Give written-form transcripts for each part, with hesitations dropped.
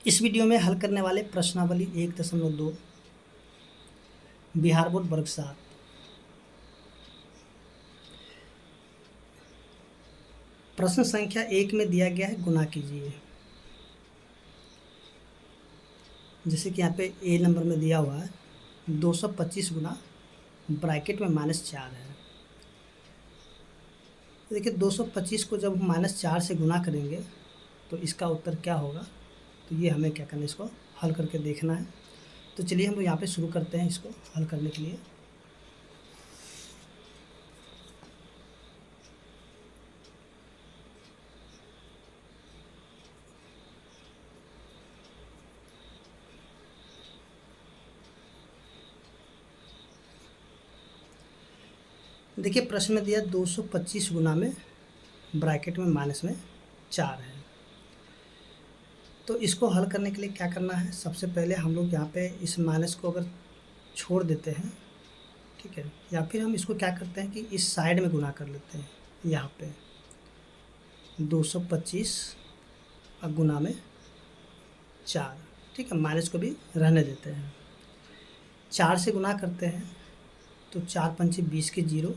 इस वीडियो में हल करने वाले प्रश्नावली 1.2 बिहार बोर्ड वर्ग 7। प्रश्न संख्या 1 में दिया गया है गुना कीजिए। जैसे कि यहाँ पे ए नंबर में दिया हुआ है 225 गुना ब्रैकेट में -4 है। देखिए 225 को जब हम -4 से गुना करेंगे तो इसका उत्तर क्या होगा, तो ये हमें क्या करना है, इसको हल करके देखना है। तो चलिए हम लोग यहाँ पे शुरू करते हैं इसको हल करने के लिए। देखिए प्रश्न में दिया 225 गुना में ब्रैकेट में -4 है। तो इसको हल करने के लिए क्या करना है, सबसे पहले हम लोग यहाँ पे इस माइनस को अगर छोड़ देते हैं, ठीक है, या फिर हम इसको क्या करते हैं कि इस साइड में गुना कर लेते हैं। यहाँ पे 225 गुना में 4, ठीक है, माइनस को भी रहने देते हैं। 4 से गुना करते हैं तो 4 पंचे 20 के 0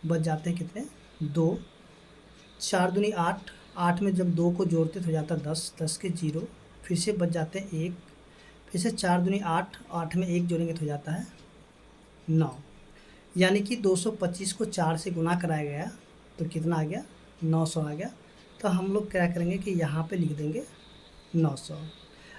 बच जाते हैं कितने, 2। 4 दूनी 8, 8 में जब 2 को जोड़ते तो हो जाता है 10, 10 के 0 फिर से बच जाते हैं 1, फिर से 4 दूनी 8, 8 में 1 जोड़ेंगे तो हो जाता है 9। यानी कि 225 को 4 से गुना कराया गया तो कितना आ गया, 900 आ गया। तो हम लोग क्या करेंगे कि यहाँ पे लिख देंगे 900।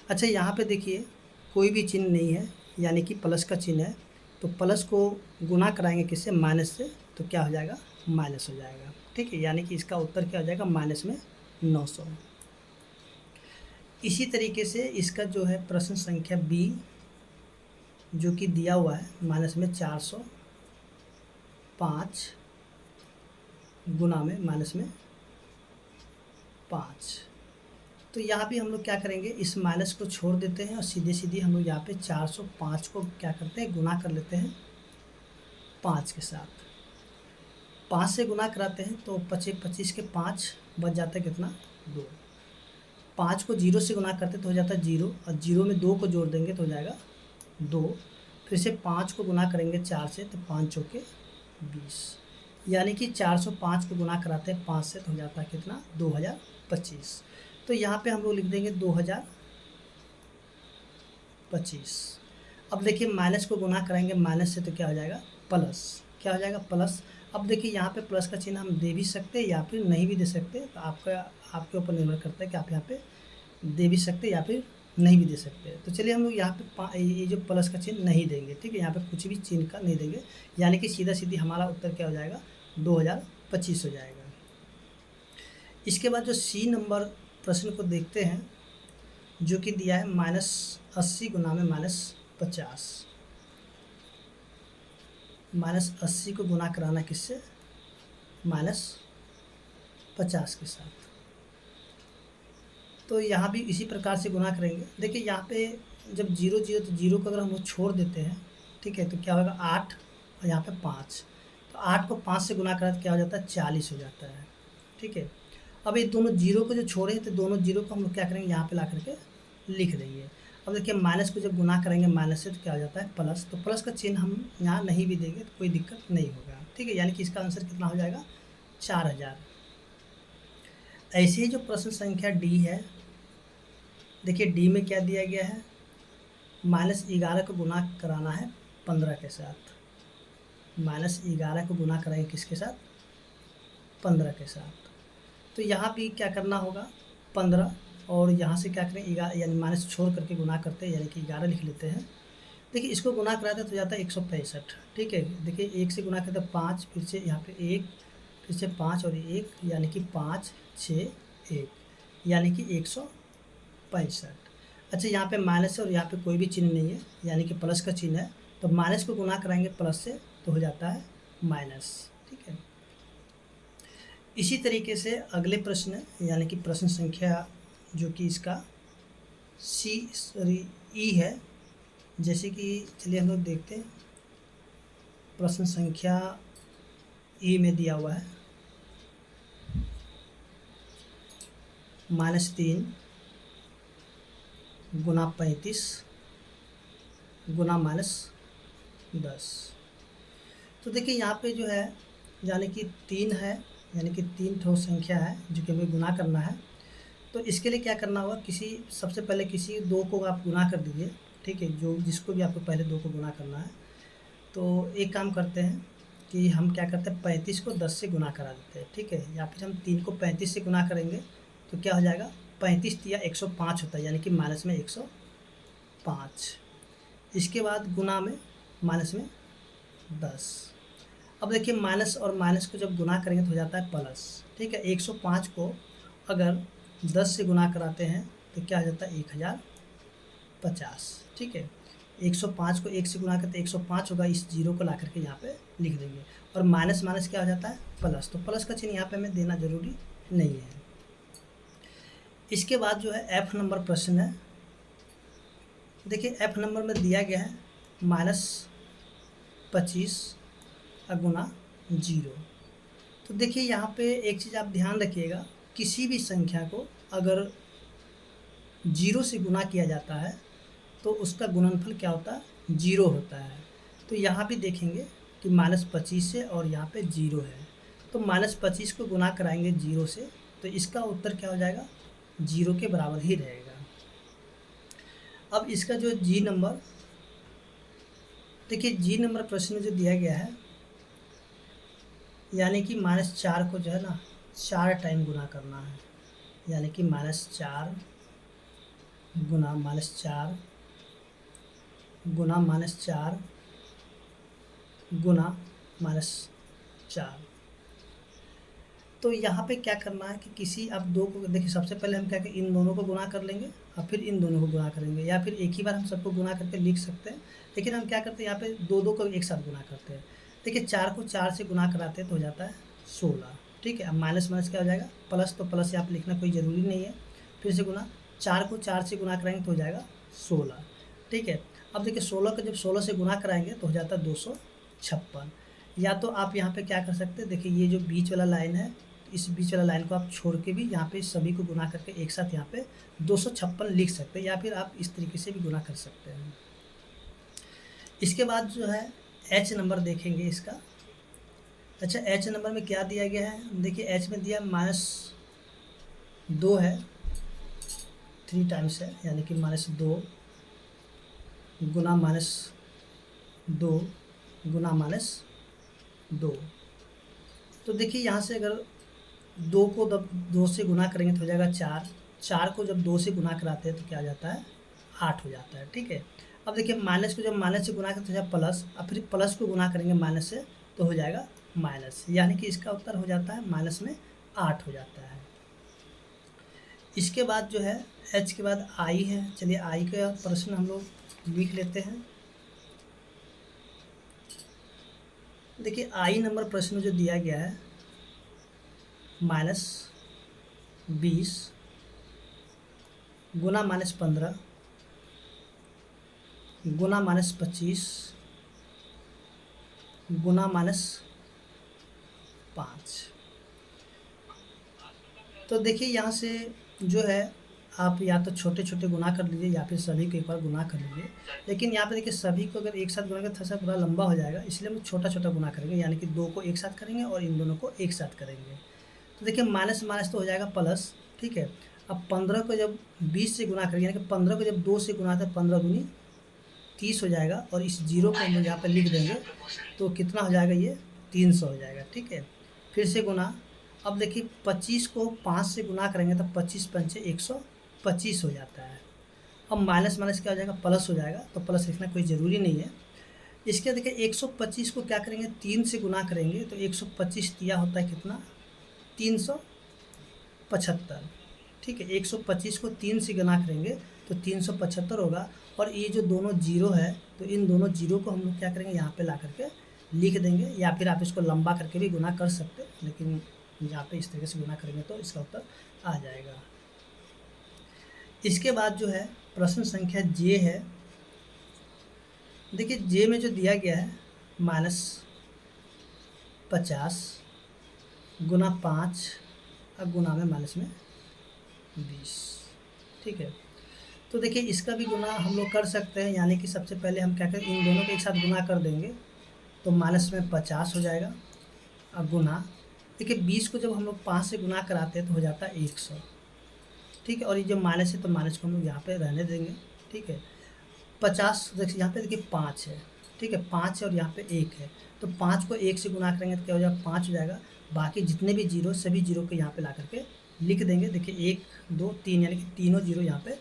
अच्छा यहाँ पे देखिए कोई भी चिन्ह नहीं है, यानी कि प्लस का चिन्ह है, तो प्लस को गुना कराएंगे किससे, माइनस से, तो क्या हो जाएगा, माइनस हो जाएगा, ठीक है। यानी कि इसका उत्तर क्या हो जाएगा, माइनस में 900। इसी तरीके से इसका जो है प्रश्न संख्या बी जो कि दिया हुआ है माइनस में 405 गुना में -5। तो यहाँ भी हम लोग क्या करेंगे, इस माइनस को छोड़ देते हैं और सीधे सीधे हम लोग यहाँ पे 405 को क्या करते हैं, गुना कर लेते हैं 5 के साथ। 5 से गुना कराते हैं तो 25 के 5 बच जाता है कितना, 2। 5 को 0 से गुना करते तो हो जाता है 0, और 0 में 2 को जोड़ देंगे तो हो जाएगा 2। फिर से 5 को गुना करेंगे 4 से तो 5 चौके 20, यानी कि 405 को गुना कराते हैं 5 से तो हो जाता है कितना, 2025। तो यहाँ पे हम लोग लिख देंगे 2025। अब देखिए माइनस को गुना कराएंगे माइनस से तो क्या हो जाएगा, प्लस, क्या हो जाएगा, प्लस। अब देखिए यहाँ पे प्लस का चिन्ह हम दे भी सकते हैं या फिर नहीं भी दे सकते, तो आपके ऊपर निर्भर करता है कि आप यहाँ पे दे भी सकते या फिर नहीं भी दे सकते। तो चलिए हम लोग यहाँ पे ये जो प्लस का चिन्ह नहीं देंगे, ठीक है, यहाँ पे कुछ भी चिन्ह का नहीं देंगे, यानी कि सीधा सीधी हमारा उत्तर क्या हो जाएगा, 2025 हो जाएगा। इसके बाद जो सी नंबर प्रश्न को देखते हैं जो कि दिया है -80 गुना में -50। -80 को गुना कराना किससे, -50 के साथ। तो यहाँ भी इसी प्रकार से गुना करेंगे। देखिए यहाँ पे जब 0 0 तो 0 को अगर हम छोड़ देते हैं, ठीक है, तो क्या होगा 8 और यहाँ पे 5, तो 8 को 5 से गुना करा तो क्या हो जाता है, 40 हो जाता है, ठीक है। अब ये दोनों 0 को जो छोड़े तो दोनों 0 को हम लोग क्या करेंगे, यहाँ पे ला करके लिख देंगे। अब देखिए माइनस को जब गुना करेंगे माइनस से तो क्या हो जाता है, प्लस, तो प्लस का चिन्ह हम यहाँ नहीं भी देंगे तो कोई दिक्कत नहीं होगा, ठीक है। यानी कि इसका आंसर कितना हो जाएगा, 4000। ऐसे ही जो प्रश्न संख्या डी है, देखिए डी में क्या दिया गया है, -11 को गुना कराना है 15 के साथ। -11 को गुना कराएंगे किसके साथ, 15 के साथ। तो यहाँ भी क्या करना होगा, 15, और यहाँ से क्या करें, यानी माइनस छोड़ करके गुना करते हैं, यानी कि 11 लिख लेते हैं। देखिए इसको गुना कराते तो जाता है 165, ठीक है। देखिए 1 से गुना करते 5, फिर से यहाँ पे 1, फिर से 5 और 1, यानी कि 5 6 1, यानी कि 165। अच्छा यहाँ पे माइनस है और यहाँ पे कोई भी चिन्ह नहीं है, यानी कि प्लस का चिन्ह है, तो माइनस को गुना कराएंगे प्लस से तो हो जाता है माइनस, ठीक है। इसी तरीके से अगले प्रश्न यानी कि प्रश्न संख्या जो कि इसका ई है, जैसे कि चलिए हम लोग देखते हैं। प्रश्न संख्या ई में दिया हुआ है -3 गुना 35 गुना -10। तो देखिए यहाँ पे जो है यानी कि 3 है, यानी कि 3 ठो संख्या है जो कि हमें गुना करना है। तो इसके लिए क्या करना होगा, सबसे पहले किसी 2 को आप गुना कर दीजिए, ठीक है, जो जिसको भी आपको पहले 2 को गुना करना है। तो एक काम करते हैं कि हम क्या करते हैं, 35 को 10 से गुना करा देते हैं, ठीक है, या फिर हम 3 को 35 से गुना करेंगे तो क्या हो जाएगा, 35 तिया 105 होता है, यानी कि माइनस में 105। इसके बाद गुना में माइनस में 10। अब देखिए माइनस और माइनस को जब गुना करेंगे तो हो जाता है प्लस, ठीक है। 105 को अगर 10 से गुना कराते हैं तो क्या हो जाता है, 1050, ठीक है। 105 को 1 से गुना करते 105 होगा, इस जीरो को ला करके यहाँ पे लिख देंगे। और माइनस माइनस क्या हो जाता है, प्लस, तो प्लस का चिन्ह यहाँ पे हमें देना जरूरी नहीं है। इसके बाद जो है F नंबर प्रश्न है। देखिए F नंबर में दिया गया है -25 गुना 0। तो देखिए यहाँ पे एक चीज़ आप ध्यान रखिएगा, किसी भी संख्या को अगर 0 से गुना किया जाता है तो उसका गुणनफल क्या होता है, 0 होता है। तो यहाँ भी देखेंगे कि -25 है और यहाँ पे 0 है, तो -25 को गुना कराएंगे 0 से तो इसका उत्तर क्या हो जाएगा, 0 के बराबर ही रहेगा। अब इसका जो जी नंबर, देखिए जी नंबर प्रश्न में जो दिया गया है, यानी कि -4 को जो है ना 4 टाइम गुना करना है, यानी कि -4 गुना -4 गुना -4 गुना -4। तो यहाँ पे क्या करना है कि किसी अब 2 को देखिए, सबसे पहले हम क्या करें, इन दोनों को गुना कर लेंगे और फिर इन दोनों को गुना करेंगे, या फिर एक ही बार हम सबको गुना करके लिख सकते हैं, लेकिन हम क्या करते हैं यहाँ पे 2 को एक साथ गुना करते हैं। देखिए 4 को 4 से गुना कराते हैं तो हो जाता है 16, ठीक है। अब माइनस माइनस क्या हो जाएगा, प्लस, तो प्लस यहाँ पे लिखना कोई ज़रूरी नहीं है। फिर से गुना, 4 को 4 से गुना कराएंगे तो हो जाएगा 16, ठीक है। अब देखिए 16 को जब 16 से गुना कराएंगे तो हो जाता है 256। या तो आप यहाँ पे क्या कर सकते हैं, देखिए ये जो बीच वाला लाइन है, इस बीच वाला लाइन को आप छोड़ के भी यहाँ पे सभी को गुना करके एक साथ यहाँ पे 256 लिख सकते हैं, या फिर आप इस तरीके से भी गुना कर सकते हैं। इसके बाद जो है H नंबर देखेंगे इसका। अच्छा H नंबर में क्या दिया गया है, देखिए H में दिया -2 है, 3 टाइम्स है, यानी कि -2 गुना -2 गुना -2। तो देखिए यहाँ से अगर 2 को जब 2 से गुना करेंगे तो हो जाएगा 4, 4 को जब 2 से गुना कराते हैं तो क्या हो जाता है, 8 हो जाता है, ठीक है। अब देखिए माइनस को जब माइनस से गुना करते हैं प्लस, अब फिर प्लस को गुना करेंगे माइनस से तो हो जाएगा माइनस, यानी कि इसका उत्तर हो जाता है माइनस में 8 हो जाता है। इसके बाद जो है H के बाद I है। चलिए I का प्रश्न हम लोग लिख लेते हैं। देखिए I नंबर प्रश्न जो दिया गया है -20 गुना -15 गुना -25 गुना -5। तो देखिए यहाँ से जो है आप या तो छोटे छोटे गुना कर लीजिए या फिर सभी को एक बार गुना कर लीजिए, लेकिन यहाँ पे देखिए सभी को अगर एक साथ गुना करें थोड़ा पूरा लंबा हो जाएगा, इसलिए हम छोटा छोटा गुना करेंगे, यानी कि 2 को एक साथ करेंगे और इन दोनों को एक साथ करेंगे। तो देखिए माइनस माइनस तो हो जाएगा प्लस, ठीक है। अब 15 को जब 20 से गुना करेंगे, यानी कि 15 को जब 2 से गुना तो 15 दूनी 30 हो जाएगा, और इस जीरो को हम लोग यहाँ पर लिख देंगे तो कितना हो जाएगा, ये 300 हो जाएगा, ठीक है। फिर से गुना, अब देखिए 25 को 5 से गुना करेंगे तो 25 पंचे 125 हो जाता है। अब माइनस माइनस क्या हो जाएगा, प्लस हो जाएगा, तो प्लस लिखना कोई ज़रूरी नहीं है। इसके देखिए 125 को क्या करेंगे, 3 से गुना करेंगे तो 125 दिया होता है कितना, 375, ठीक है। 125 को 3 से गुना करेंगे तो 375 होगा, और ये जो दोनों जीरो है तो इन दोनों जीरो को हम लोग क्या करेंगे, यहाँ पे ला करके लिख देंगे, या फिर आप इसको लंबा करके भी गुना कर सकते हैं, लेकिन यहाँ पे इस तरीके से गुना करेंगे तो इसका उत्तर आ जाएगा। इसके बाद जो है प्रश्न संख्या जे है। देखिए जे में जो दिया गया है -50 गुना 5 और गुना में -20, ठीक है। तो देखिए इसका भी गुना हम लोग कर सकते हैं, यानी कि सबसे पहले हम क्या करें, इन दोनों को एक साथ गुना कर देंगे तो माइनस में 50 हो जाएगा। अब गुना, देखिए 20 को जब हम लोग 5 से गुना कराते हैं तो हो जाता है 100, ठीक है। और ये जो माइनस है तो माइनस को हम लोग यहाँ पे रहने देंगे, ठीक है। 50 देखिए यहाँ पे देखिए 5 है, ठीक है, 5 है और यहाँ पे 1 है, तो 5 को 1 से गुना करेंगे तो क्या हो जाएगा, 5 हो जाएगा। बाकी जितने भी जीरो, सभी जीरो को यहाँ पे ला करके लिख देंगे। देखिए 1 2 3 यानी कि तीनों जीरो यहाँ पे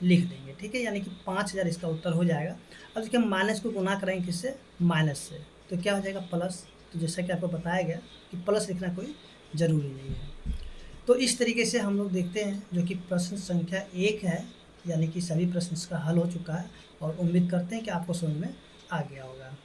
लिख देंगे, ठीक है, यानी कि 5000 इसका उत्तर हो जाएगा। अब देखिए माइनस को गुना करेंगे किससे, माइनस से, तो क्या हो जाएगा, प्लस। तो जैसा कि आपको बताया गया कि प्लस लिखना कोई ज़रूरी नहीं है। तो इस तरीके से हम लोग देखते हैं जो कि प्रश्न संख्या 1 है, यानी कि सभी प्रश्न इसका हल हो चुका है और उम्मीद करते हैं कि आपको समझ में आ गया होगा।